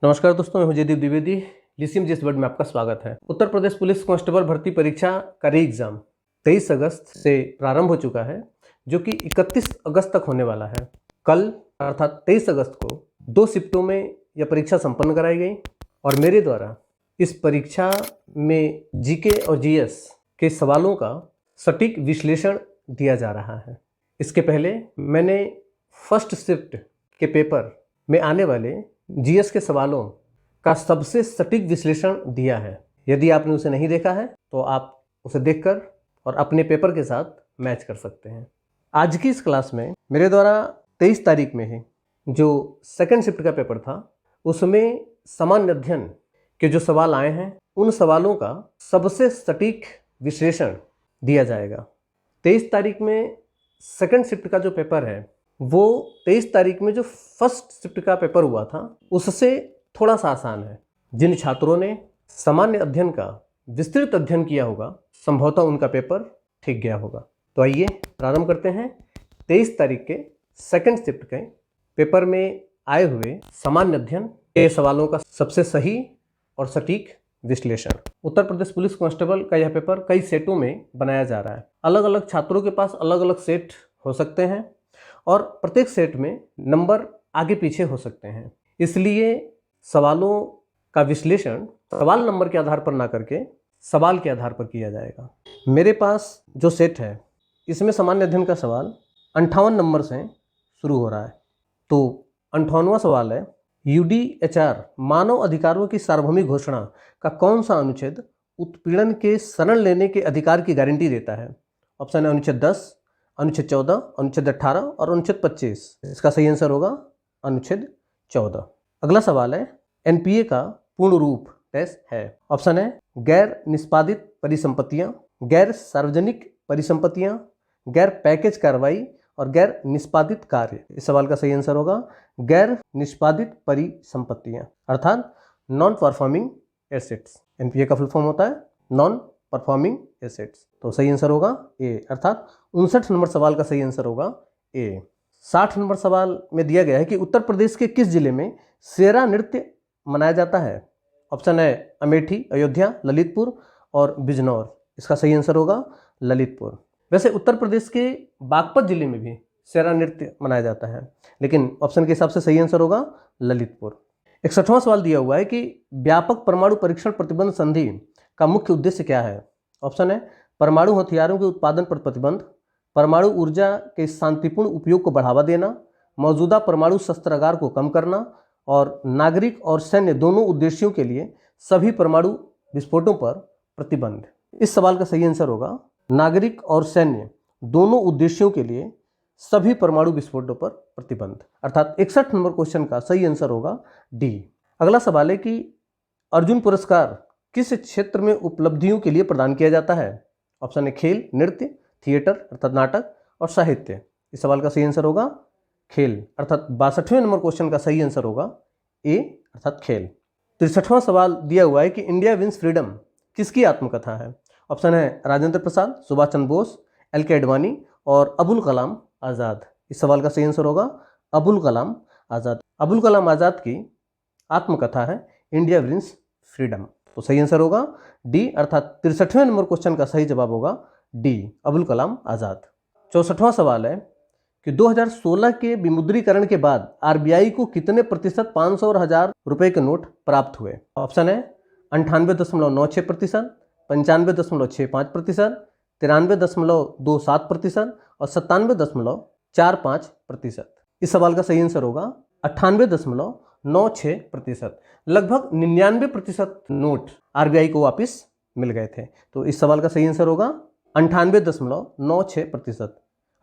नमस्कार दोस्तों, मैं हूं जयदीप द्विवेदी। लिसियम जिस वर्ड में आपका स्वागत है। उत्तर प्रदेश पुलिस कांस्टेबल भर्ती परीक्षा का री एग्जाम 23 अगस्त से प्रारंभ हो चुका है, जो कि 31 अगस्त तक होने वाला है। कल अर्थात 23 अगस्त को 2 शिफ्टों में यह परीक्षा संपन्न कराई गई और मेरे द्वारा इस परीक्षा में जीके और जीएस के सवालों का सटीक विश्लेषण दिया जा रहा है। इसके पहले मैंने फर्स्ट शिफ्ट के पेपर में आने वाले जीएस के सवालों का सबसे सटीक विश्लेषण दिया है। यदि आपने उसे नहीं देखा है तो आप उसे देखकर और अपने पेपर के साथ मैच कर सकते हैं। आज की इस क्लास में मेरे द्वारा 23 तारीख में ही जो सेकंड शिफ्ट का पेपर था, उसमें सामान्य अध्ययन के जो सवाल आए हैं, उन सवालों का सबसे सटीक विश्लेषण दिया जाएगा। 23 तारीख में सेकंड शिफ्ट का जो पेपर है, वो 23 तारीख में जो फर्स्ट शिफ्ट का पेपर हुआ था उससे थोड़ा सा आसान है। जिन छात्रों ने सामान्य अध्ययन का विस्तृत अध्ययन किया होगा, संभवतः उनका पेपर ठीक गया होगा। तो आइए प्रारंभ करते हैं 23 तारीख के सेकंड शिफ्ट के पेपर में आए हुए सामान्य अध्ययन के सवालों का सबसे सही और सटीक विश्लेषण। उत्तर प्रदेश पुलिस कांस्टेबल का यह पेपर कई सेटों में बनाया जा रहा है। अलग अलग छात्रों के पास अलग अलग सेट हो सकते हैं और प्रत्येक सेट में नंबर आगे पीछे हो सकते हैं। इसलिए सवालों का विश्लेषण सवाल नंबर के आधार पर ना करके सवाल के आधार पर किया जाएगा। मेरे पास जो सेट है, इसमें सामान्य अध्ययन का सवाल 58 नंबर से शुरू हो रहा है। तो 58वां सवाल है, यूडीएचआर मानव अधिकारों की सार्वभौमिक घोषणा का कौन सा अनुच्छेद उत्पीड़न के शरण लेने के अधिकार की गारंटी देता है? ऑप्शन है अनुच्छेद 10, अनुच्छेद 14, अनुच्छेद 18 और अनुच्छेद 25। इसका सही आंसर होगा अनुच्छेद 14। अगला सवाल है, एनपीए का पूर्ण रूप है? ऑप्शन है गैर निष्पादित परिसंपत्तियां, गैर सार्वजनिक परिसंपत्तियां, गैर पैकेज कार्रवाई और गैर निष्पादित कार्य। इस सवाल का सही आंसर होगा गैर निष्पादित परिसंपत्तियां, अर्थात नॉन परफॉर्मिंग एसेट्स। एनपीए का फुल फॉर्म होता है नॉन परफॉर्मिंग एसेट्स। तो सही आंसर होगा ए, अर्थात 59 नंबर सवाल का सही आंसर होगा ए। 60 नंबर सवाल में दिया गया है कि उत्तर प्रदेश के किस जिले में सेरा नृत्य मनाया जाता है? ऑप्शन है अमेठी, अयोध्या, ललितपुर और बिजनौर। इसका सही आंसर होगा ललितपुर। वैसे उत्तर प्रदेश के बागपत जिले में भी सेरा नृत्य मनाया जाता है, लेकिन ऑप्शन के हिसाब से सही आंसर होगा ललितपुर। 61वां सवाल दिया हुआ है कि व्यापक परमाणु परीक्षण प्रतिबंध संधि का मुख्य उद्देश्य क्या है? ऑप्शन है परमाणु हथियारों के उत्पादन पर प्रतिबंध, परमाणु ऊर्जा के शांतिपूर्ण उपयोग को बढ़ावा देना, मौजूदा परमाणु शस्त्रागार को कम करना और नागरिक और सैन्य दोनों उद्देश्यों के लिए सभी परमाणु विस्फोटों पर प्रतिबंध। इस सवाल का सही आंसर होगा नागरिक और सैन्य दोनों उद्देश्यों के लिए सभी परमाणु विस्फोटों पर प्रतिबंध, अर्थात 61 नंबर क्वेश्चन का सही आंसर होगा डी। अगला सवाल है कि अर्जुन पुरस्कार किस क्षेत्र में उपलब्धियों के लिए प्रदान किया जाता है? ऑप्शन है खेल, नृत्य, थिएटर अर्थात नाटक और साहित्य। इस सवाल का सही आंसर होगा खेल, अर्थात 62वें नंबर क्वेश्चन का सही आंसर होगा ए, अर्थात खेल। 63वां सवाल दिया हुआ है कि इंडिया विंस फ्रीडम किसकी आत्मकथा है? ऑप्शन है राजेंद्र प्रसाद, सुभाष चंद्र बोस, एल.के. आडवाणी और अबुल कलाम आज़ाद। इस सवाल का सही आंसर होगा अबुल कलाम आज़ाद। अबुल कलाम आज़ाद की आत्मकथा है इंडिया विंस फ्रीडम। तो सही आंसर होगा डी, अर्थात 63वें नंबर क्वेश्चन का सही जवाब होगा डी, अबुल कलाम आज़ाद। 64वां सवाल है कि 2016 के विमुद्रीकरण के बाद आरबीआई को कितने प्रतिशत 500 और 1000 रुपए के नोट प्राप्त हुए? ऑप्शन है 98.96%, 95.65%, 93.27% और 97.45%। इस सवाल का सही आंसर होगा 98.96%। लगभग 99% नोट आरबीआई को वापस मिल गए थे। तो इस सवाल का सही आंसर होगा 98.96%,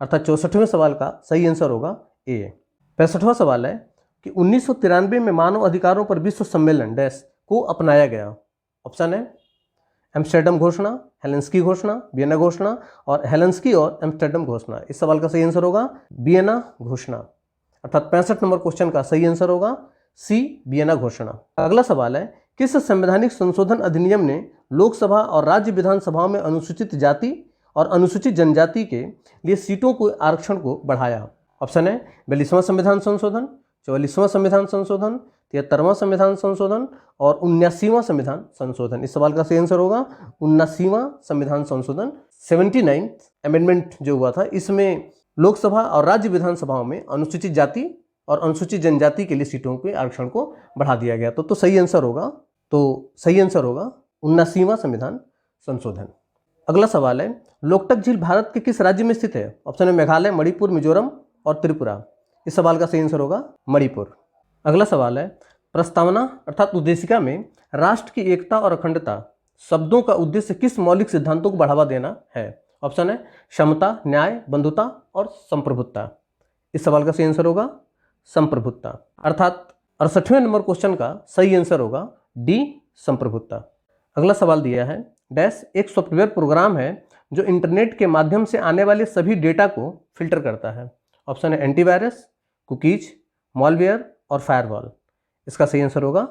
अर्थात 64वें सवाल का सही आंसर होगा ए। 65वां सवाल है कि 1993 में मानव अधिकारों पर विश्व सम्मेलन डैश को अपनाया गया। ऑप्शन है एम्स्टर्डम घोषणा, हेलेंस्की घोषणा, वियना घोषणा और हेलेंस्की और एम्स्टर्डम घोषणा। इस सवाल का सही आंसर होगा वियना घोषणा, अर्थात 65 नंबर क्वेश्चन का सही आंसर होगा सी, वियना घोषणा। अगला सवाल है किस संवैधानिक संशोधन अधिनियम ने लोकसभा और राज्य विधानसभाओं में अनुसूचित जाति और अनुसूचित जनजाति के लिए सीटों को आरक्षण को बढ़ाया? ऑप्शन है 42वां संविधान संशोधन, 44वां संविधान संशोधन, 73वां संविधान संशोधन और 79वां संविधान संशोधन। इस सवाल का सही आंसर होगा 79वां संविधान संशोधन। 79th अमेंडमेंट जो हुआ था, इसमें लोकसभा और राज्य विधानसभाओं में अनुसूचित जाति और अनुसूचित जनजाति के लिए सीटों के आरक्षण को बढ़ा दिया गया। तो सही आंसर होगा 79वां संविधान संशोधन। अगला सवाल है, लोकटक झील भारत के किस राज्य में स्थित है? ऑप्शन है मेघालय, मणिपुर, मिजोरम और त्रिपुरा। इस सवाल का सही आंसर होगा मणिपुर। अगला सवाल है, प्रस्तावना अर्थात उद्देशिका में राष्ट्र की एकता और अखंडता शब्दों का उद्देश्य किस मौलिक सिद्धांतों को बढ़ावा देना है? ऑप्शन है समता, न्याय, बंधुता और संप्रभुता। इस सवाल का सही आंसर होगा संप्रभुता। अर्थात 68वें नंबर क्वेश्चन का सही आंसर होगा डी, संप्रभुता। अगला सवाल दिया है, डैश एक सॉफ्टवेयर प्रोग्राम है जो इंटरनेट के माध्यम से आने वाले सभी डेटा को फिल्टर करता है। ऑप्शन है एंटीवायरस, कुकीज, मॉलवेयर और फायरवॉल। इसका सही आंसर होगा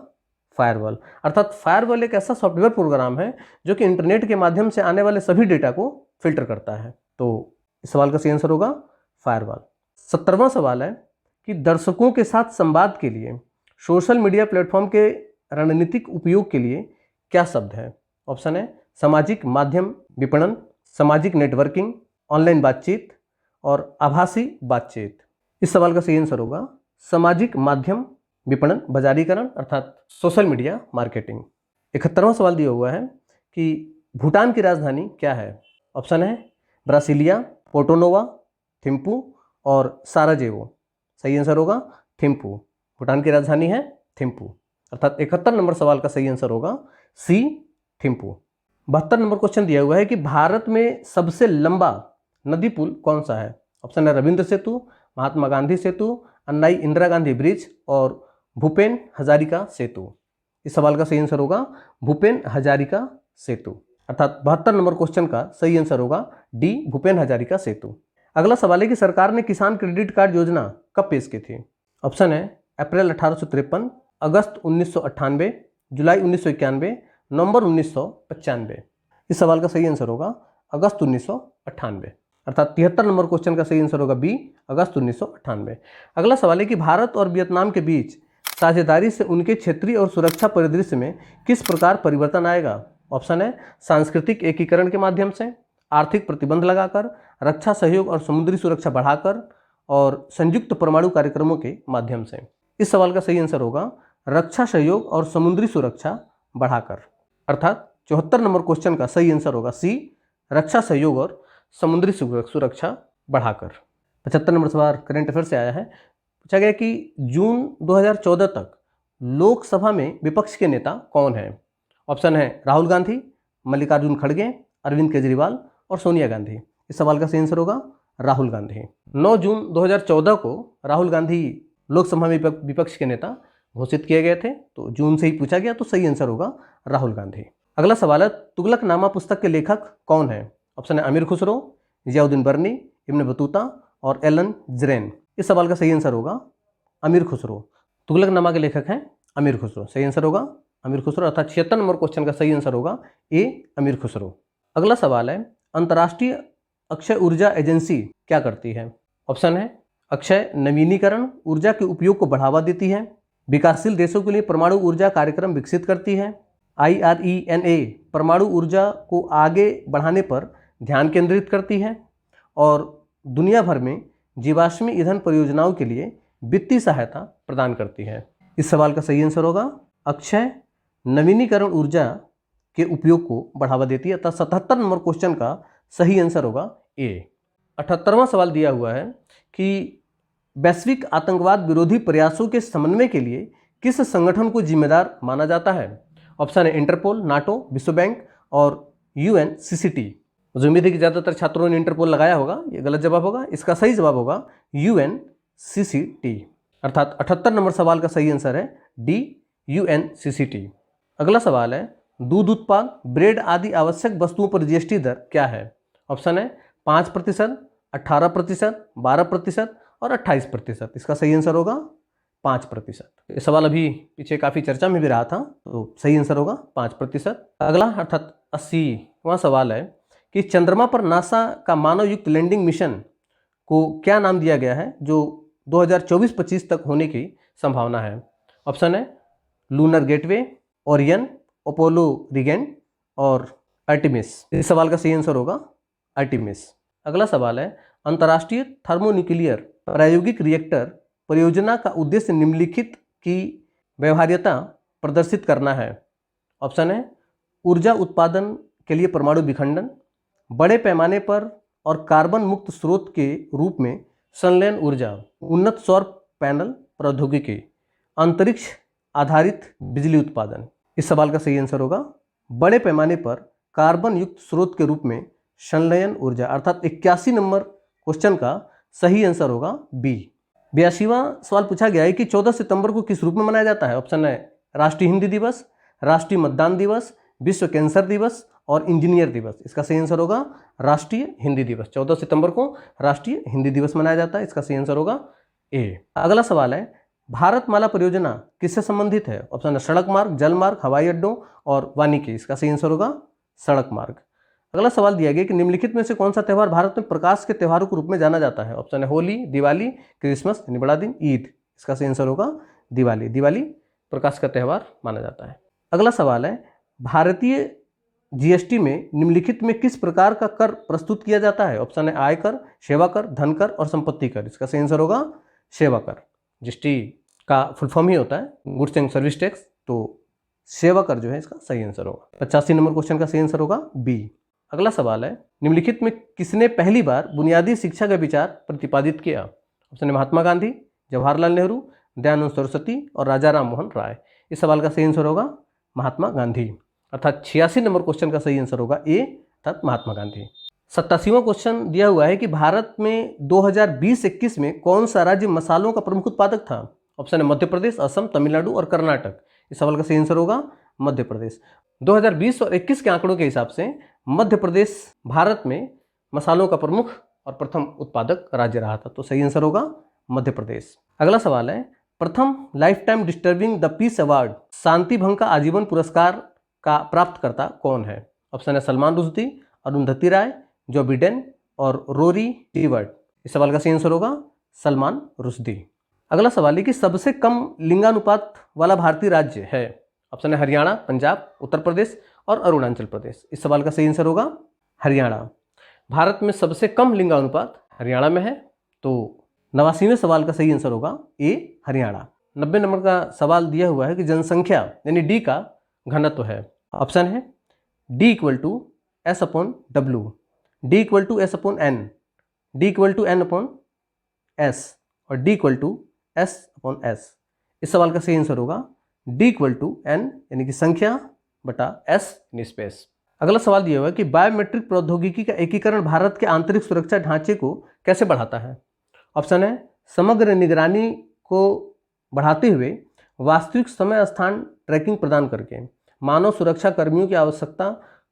फायरवॉल। अर्थात फायरवॉल एक ऐसा सॉफ्टवेयर प्रोग्राम है जो कि इंटरनेट के माध्यम से आने वाले सभी डेटा को फिल्टर करता है। तो इस सवाल का सही आंसर होगा फायरवॉल। 17वां सवाल है कि दर्शकों के साथ संवाद के लिए सोशल मीडिया प्लेटफॉर्म के रणनीतिक उपयोग के लिए क्या शब्द है? ऑप्शन है सामाजिक माध्यम विपणन, सामाजिक नेटवर्किंग, ऑनलाइन बातचीत और आभासी बातचीत। इस सवाल का सही आंसर होगा सामाजिक माध्यम विपणन, बाजारीकरण अर्थात सोशल मीडिया मार्केटिंग। 71वां सवाल दिया हुआ है कि भूटान की राजधानी क्या है? ऑप्शन है ब्रासिलिया, पोर्टोनोवा, थिम्पू और साराजेवो। सही आंसर होगा थिम्पू। भूटान की राजधानी है थिम्पू। अर्थात 71 नंबर सवाल का सही आंसर होगा सी, थिम्पू। 72 नंबर क्वेश्चन दिया हुआ है कि भारत में सबसे लंबा नदी पुल कौन सा है? ऑप्शन है रविंद्र सेतु, महात्मा गांधी सेतु, अन्नाई इंदिरा गांधी ब्रिज और भूपेन हजारिका सेतु। इस सवाल का सही आंसर होगा भूपेन हजारिका सेतु। अर्थात 72 नंबर क्वेश्चन का सही आंसर होगा डी, भूपेन हजारिका सेतु। अगला सवाल है कि सरकार ने किसान क्रेडिट कार्ड योजना कब पेश की थी? ऑप्शन है अप्रैल 1853, अगस्त 1998, जुलाई 1991, नवंबर 1995। इस सवाल का सही आंसर होगा अगस्त 1998। अर्थात 73 नंबर क्वेश्चन का सही आंसर होगा बी, अगस्त 1998। अगला सवाल है कि भारत और वियतनाम के बीच साझेदारी से उनके क्षेत्रीय और सुरक्षा परिदृश्य में किस प्रकार परिवर्तन आएगा? ऑप्शन है सांस्कृतिक एकीकरण के माध्यम से, आर्थिक प्रतिबंध लगाकर, रक्षा सहयोग और समुद्री सुरक्षा बढ़ाकर और संयुक्त परमाणु कार्यक्रमों के माध्यम से। इस सवाल का सही आंसर होगा रक्षा सहयोग और समुद्री सुरक्षा बढ़ाकर। अर्थात 74 नंबर क्वेश्चन का सही आंसर होगा सी, रक्षा सहयोग और समुद्री सुरक्षा बढ़ाकर। 75 नंबर सवाल करंट अफेयर से आया है। पूछा गया कि जून 2014 तक लोकसभा में विपक्ष के नेता कौन है? ऑप्शन है राहुल गांधी, मल्लिकार्जुन खड़गे, अरविंद केजरीवाल और सोनिया गांधी। इस सवाल का सही आंसर होगा राहुल गांधी। 9 जून 2014 को राहुल गांधी लोकसभा में विपक्ष के नेता घोषित किए गए थे, तो जून से ही पूछा गया, तो सही आंसर होगा राहुल गांधी। अगला सवाल है तुगलकनामा पुस्तक के लेखक कौन है? ऑप्शन है अमीर खुसरो, जियाउद्दीन बर्नी, इब्न बतूता और एलन जरेन। इस सवाल का सही आंसर होगा अमीर खुसरो। तुगलकनामा के लेखक हैं अमीर खुसरो। सही आंसर होगा अमीर खुसरो। अर्थात 76 नंबर क्वेश्चन का सही आंसर होगा ए, अमीर खुसरो। अगला सवाल है अंतर्राष्ट्रीय अक्षय ऊर्जा एजेंसी क्या करती है? ऑप्शन है अक्षय नवीनीकरण ऊर्जा के उपयोग को बढ़ावा देती है, विकासशील देशों के लिए परमाणु ऊर्जा कार्यक्रम विकसित करती है, IRENA परमाणु ऊर्जा को आगे बढ़ाने पर ध्यान केंद्रित करती है और दुनिया भर में जीवाश्मी ईंधन परियोजनाओं के लिए वित्तीय सहायता प्रदान करती है। इस सवाल का सही आंसर होगा अक्षय नवीनीकरण ऊर्जा के उपयोग को बढ़ावा देती है। अतः 77 नंबर क्वेश्चन का सही आंसर होगा ए। 78वां सवाल दिया हुआ है कि वैश्विक आतंकवाद विरोधी प्रयासों के समन्वय के लिए किस संगठन को जिम्मेदार माना जाता है? ऑप्शन है इंटरपोल, नाटो, विश्व बैंक और UNCCT। मुझे उम्मीद है कि ज़्यादातर छात्रों ने इंटरपोल लगाया होगा, ये गलत जवाब होगा। इसका सही जवाब होगा UNCCT। अर्थात 78 नंबर सवाल का सही आंसर है डी, UNCCT। अगला सवाल है दूध उत्पाद, ब्रेड आदि आवश्यक वस्तुओं पर GST दर क्या है? ऑप्शन है 5%, 18%, 12% और 28%। इसका सही आंसर होगा 5%। ये सवाल अभी पीछे काफ़ी चर्चा में भी रहा था, तो सही आंसर होगा 5%। अगला अर्थात 80वां सवाल है कि चंद्रमा पर नासा का मानव युक्त लैंडिंग मिशन को क्या नाम दिया गया है जो 2024-25 तक होने की संभावना है। ऑप्शन है लूनर गेटवे, ओरियन, अपोलो रिगेंट और आर्टेमिस। इस सवाल का सही आंसर होगा आर्टेमिस। अगला सवाल है अंतर्राष्ट्रीय थर्मोन्यूक्लियर प्रायोगिक रिएक्टर परियोजना का उद्देश्य निम्नलिखित की व्यवहार्यता प्रदर्शित करना है। ऑप्शन है ऊर्जा उत्पादन के लिए परमाणु विखंडन, बड़े पैमाने पर और कार्बन मुक्त स्रोत के रूप में संलयन ऊर्जा, उन्नत सौर पैनल प्रौद्योगिकी, अंतरिक्ष आधारित बिजली उत्पादन। इस सवाल का सही आंसर होगा बड़े पैमाने पर कार्बन युक्त स्रोत के रूप में संलयन ऊर्जा, अर्थात 81 नंबर क्वेश्चन का सही आंसर होगा बी। 82वां सवाल पूछा गया है कि 14 सितंबर को किस रूप में मनाया जाता है। ऑप्शन है राष्ट्रीय हिंदी दिवस, राष्ट्रीय मतदान दिवस, विश्व कैंसर दिवस और इंजीनियर दिवस। इसका सही आंसर होगा राष्ट्रीय हिंदी दिवस। 14 सितंबर को राष्ट्रीय हिंदी दिवस मनाया जाता है। इसका सही आंसर होगा ए। अगला सवाल है भारतमाला परियोजना किससे संबंधित है। ऑप्शन है सड़क मार्ग, जल मार्ग, हवाई अड्डों और वानिकी। इसका सही आंसर होगा सड़क मार्ग। अगला सवाल दिया गया कि निम्नलिखित में से कौन सा त्यौहार भारत में प्रकाश के त्योहारों के रूप में जाना जाता है। ऑप्शन है होली, दिवाली, क्रिसमस यानी बड़ा दिन, ईद। इसका सही आंसर होगा दिवाली। दिवाली प्रकाश का त्यौहार माना जाता है। अगला सवाल है भारतीय जीएसटी में निम्नलिखित में किस प्रकार का कर प्रस्तुत किया जाता है। ऑप्शन है आयकर, सेवा कर, धन कर और संपत्ति कर। इसका सही आंसर होगा सेवा कर। जीएसटी का फुल फॉर्म ही होता है गुड्स एंड सर्विस टैक्स, तो सेवा कर जो है इसका सही आंसर होगा। 85 नंबर क्वेश्चन का सही आंसर होगा बी। अगला सवाल है निम्नलिखित में किसने पहली बार बुनियादी शिक्षा का विचार प्रतिपादित किया। ऑप्शन है महात्मा गांधी, जवाहरलाल नेहरू, दयानंद सरस्वती और राजा राम मोहन राय। इस सवाल का सही आंसर होगा महात्मा गांधी, अर्थात 86 नंबर क्वेश्चन का सही आंसर होगा ए, अर्थात महात्मा गांधी। 87वां क्वेश्चन दिया हुआ है कि भारत में 2020-21 में कौन सा राज्य मसालों का प्रमुख उत्पादक था। ऑप्शन है मध्य प्रदेश, असम, तमिलनाडु और कर्नाटक। इस सवाल का सही आंसर होगा मध्य प्रदेश। 2020 और 21 के आंकड़ों के हिसाब से मध्य प्रदेश भारत में मसालों का प्रमुख और प्रथम उत्पादक राज्य रहा था, तो सही आंसर होगा मध्य प्रदेश। अगला सवाल है प्रथम lifetime disturbing the peace award शांति भंग का आजीवन पुरस्कार का प्राप्तकर्ता कौन है। ऑप्शन है सलमान रुश्दी, अरुंधति राय, जो बिडेन और रोरी स्टीवर्ट। इस सवाल का सही आंसर होगा सलमान रुश्दी। अगला सवाल है कि सबसे कम लिंगानुपात वाला भारतीय राज्य है। ऑप्शन है हरियाणा, पंजाब, उत्तर प्रदेश और अरुणाचल प्रदेश। इस सवाल का सही आंसर होगा हरियाणा। भारत में सबसे कम लिंगानुपात हरियाणा में है, तो 89वें सवाल का सही आंसर होगा ए, हरियाणा। 90 नंबर का सवाल दिया हुआ है कि जनसंख्या यानी डी का घनत्व है। ऑप्शन है D equal to S upon W, D equal to S upon N, D equal to N upon S और D equal to S upon S. इस सवाल का सही आंसर होगा डी इक्वल टू एन यानी कि संख्या बटा एस यानी स्पेस। अगला सवाल दिया हुआ है कि बायोमेट्रिक प्रौद्योगिकी का एकीकरण भारत के आंतरिक सुरक्षा ढांचे को कैसे बढ़ाता है। ऑप्शन है समग्र निगरानी को बढ़ाते हुए, वास्तविक समय स्थान ट्रैकिंग प्रदान करके, मानव सुरक्षा कर्मियों की आवश्यकता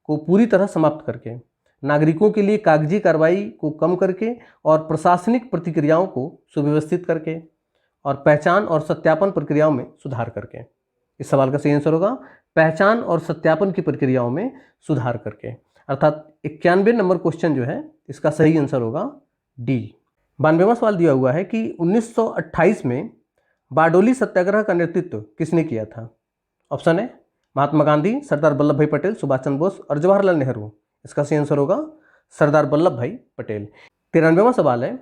को पूरी तरह समाप्त करके, नागरिकों के लिए कागजी कार्रवाई को कम करके और प्रशासनिक प्रतिक्रियाओं को सुव्यवस्थित करके और पहचान और सत्यापन प्रक्रियाओं में सुधार करके। इस सवाल का सही आंसर होगा पहचान और सत्यापन की प्रक्रियाओं में सुधार करके, अर्थात 91 नंबर क्वेश्चन जो है इसका सही आंसर होगा डी। 92वां सवाल दिया हुआ है कि 1928 में बारडोली सत्याग्रह का नेतृत्व किसने किया था। ऑप्शन है महात्मा गांधी, सरदार वल्लभ भाई पटेल, सुभाष चंद्र बोस और जवाहरलाल नेहरू। इसका सही आंसर होगा सरदार वल्लभ भाई पटेल। 93वां सवाल है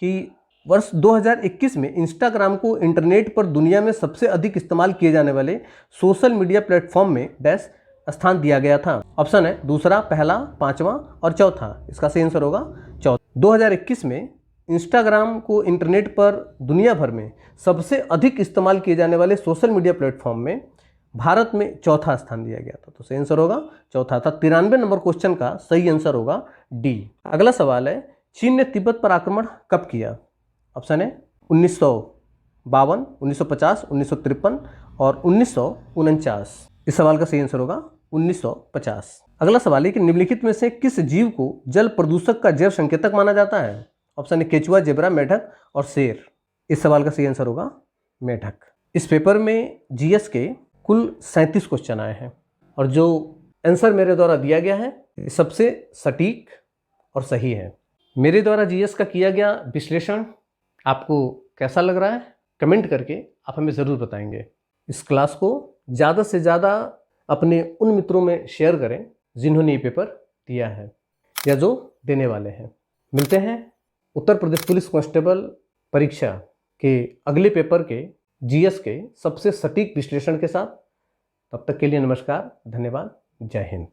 कि वर्ष 2021 में इंस्टाग्राम को इंटरनेट पर दुनिया में सबसे अधिक इस्तेमाल किए जाने वाले सोशल मीडिया प्लेटफॉर्म में डैश स्थान दिया गया था। ऑप्शन है दूसरा, पहला, पांचवा और चौथा। इसका सही आंसर होगा चौथा। 2021 में इंस्टाग्राम को इंटरनेट पर दुनिया भर में सबसे अधिक इस्तेमाल किए जाने वाले सोशल मीडिया प्लेटफॉर्म में भारत में चौथा स्थान दिया गया था, तो सही आंसर होगा चौथा था। 93 नंबर क्वेश्चन का सही आंसर होगा डी। अगला सवाल है चीन ने तिब्बत पर आक्रमण कब किया। ऑप्शन है 1952, 1950, 1953 और 1949। इस सवाल का सही आंसर होगा 1950। अगला सवाल है कि निम्नलिखित में से किस जीव को जल प्रदूषक का जैव संकेतक माना जाता है। ऑप्शन है केचुआ, जेब्रा, मेढक और शेर। इस सवाल का सही आंसर होगा मेढक। इस पेपर में जीएस के कुल 37 क्वेश्चन आए हैं और जो आंसर मेरे द्वारा दिया गया है सबसे सटीक और सही है। मेरे द्वारा जीएस का किया गया विश्लेषण आपको कैसा लग रहा है कमेंट करके आप हमें ज़रूर बताएंगे। इस क्लास को ज़्यादा से ज़्यादा अपने उन मित्रों में शेयर करें जिन्होंने ये पेपर दिया है या जो देने वाले हैं। मिलते हैं उत्तर प्रदेश पुलिस कांस्टेबल परीक्षा के अगले पेपर के जीएस के सबसे सटीक विश्लेषण के साथ। तब तक के लिए नमस्कार, धन्यवाद, जय हिंद।